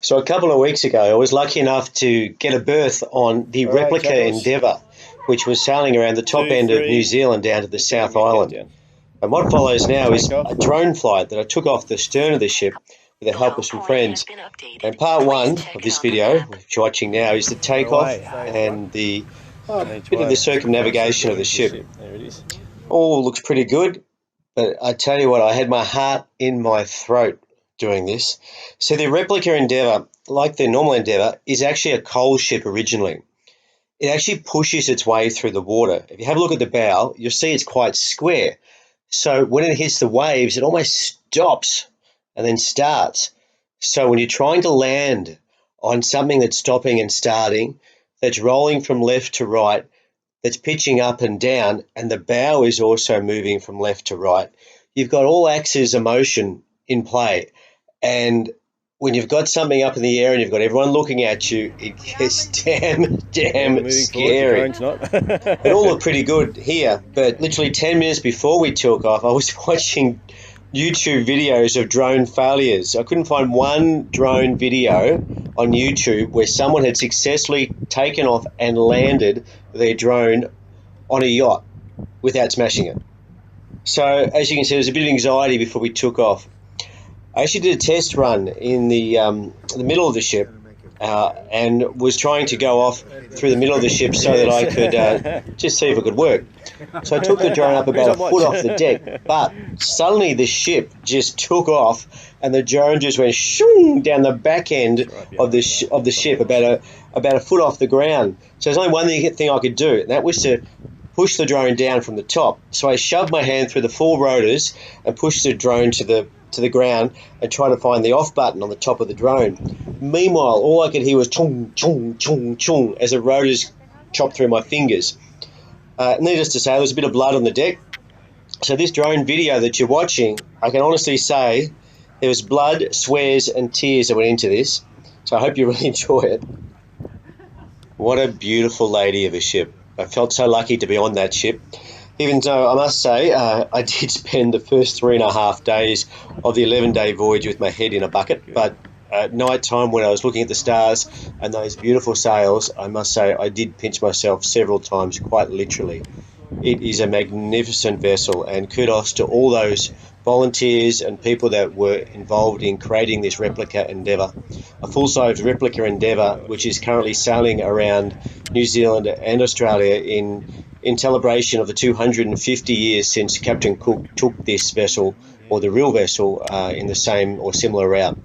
So a couple of weeks ago, I was lucky enough to get a berth on the replica Endeavour, which was sailing around the top end of New Zealand down to the South Island. And what follows now is a drone flight that I took off the stern of the ship with the help of some friends. And part one of this video, which you're watching now, is the takeoff and the bit of the circumnavigation of the ship. All looks pretty good, but I tell you what, I had my heart in my throat doing this. So the replica Endeavour, like the normal Endeavour, is actually a coal ship originally. It actually pushes its way through the water. If you have a look at the bow, you'll see it's quite square. So when it hits the waves, it almost stops and then starts. So when you're trying to land on something that's stopping and starting, that's rolling from left to right, that's pitching up and down, and the bow is also moving from left to right, you've got all axes of motion in play. And when you've got something up in the air and you've got everyone looking at you, it gets damn scary. It all looked pretty good here, but literally 10 minutes before we took off, I was watching YouTube videos of drone failures. I couldn't find one drone video on YouTube where someone had successfully taken off and landed their drone on a yacht without smashing it. So as you can see, there was a bit of anxiety before we took off. I actually did a test run in the middle of the ship and was trying to go off through the middle of the ship so that I could just see if it could work. So I took the drone up about a foot off the deck, but suddenly the ship just took off and the drone just went shoo down the back end of the ship about a foot off the ground. So there's only one thing I could do, and that was to push the drone down from the top. So I shoved my hand through the 4 rotors and pushed the drone to the ground and try to find the off button on the top of the drone. Meanwhile, all I could hear was chung, chung, chung, chung as the rotors chopped through my fingers. Needless to say, there was a bit of blood on the deck. So this drone video that you're watching, I can honestly say there was blood, swears and tears that went into this. So I hope you really enjoy it. What a beautiful lady of a ship. I felt so lucky to be on that ship. Even though I must say I did spend the first 3.5 days of the 11-day voyage with my head in a bucket, but at night time when I was looking at the stars and those beautiful sails, I must say I did pinch myself several times, quite literally. It is a magnificent vessel, and kudos to all those volunteers and people that were involved in creating this replica Endeavour. A full-size replica Endeavour, which is currently sailing around New Zealand and Australia in celebration of the 250 years since Captain Cook took this vessel, or the real vessel, in the same or similar route.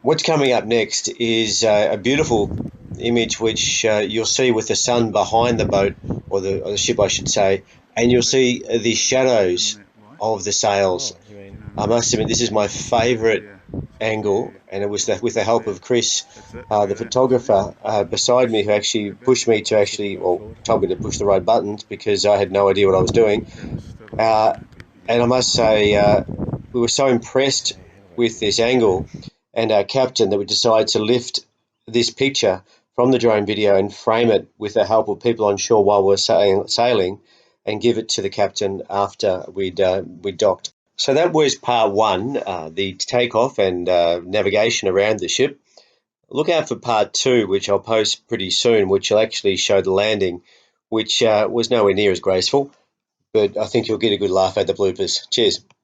What's coming up next is a beautiful image which you'll see with the sun behind the boat, or the ship I should say, and you'll see the shadows of the sails. I must admit, this is my favourite angle, and it was with the help of Chris, the photographer beside me, who actually pushed me to told me to push the right buttons because I had no idea what I was doing. And I must say, we were so impressed with this angle and our captain that we decided to lift this picture from the drone video and frame it with the help of people on shore while we're sailing, and give it to the captain after we'd docked. So that was part one, the takeoff and navigation around the ship. Look out for part 2, which I'll post pretty soon, which will actually show the landing, which was nowhere near as graceful, but I think you'll get a good laugh at the bloopers. Cheers.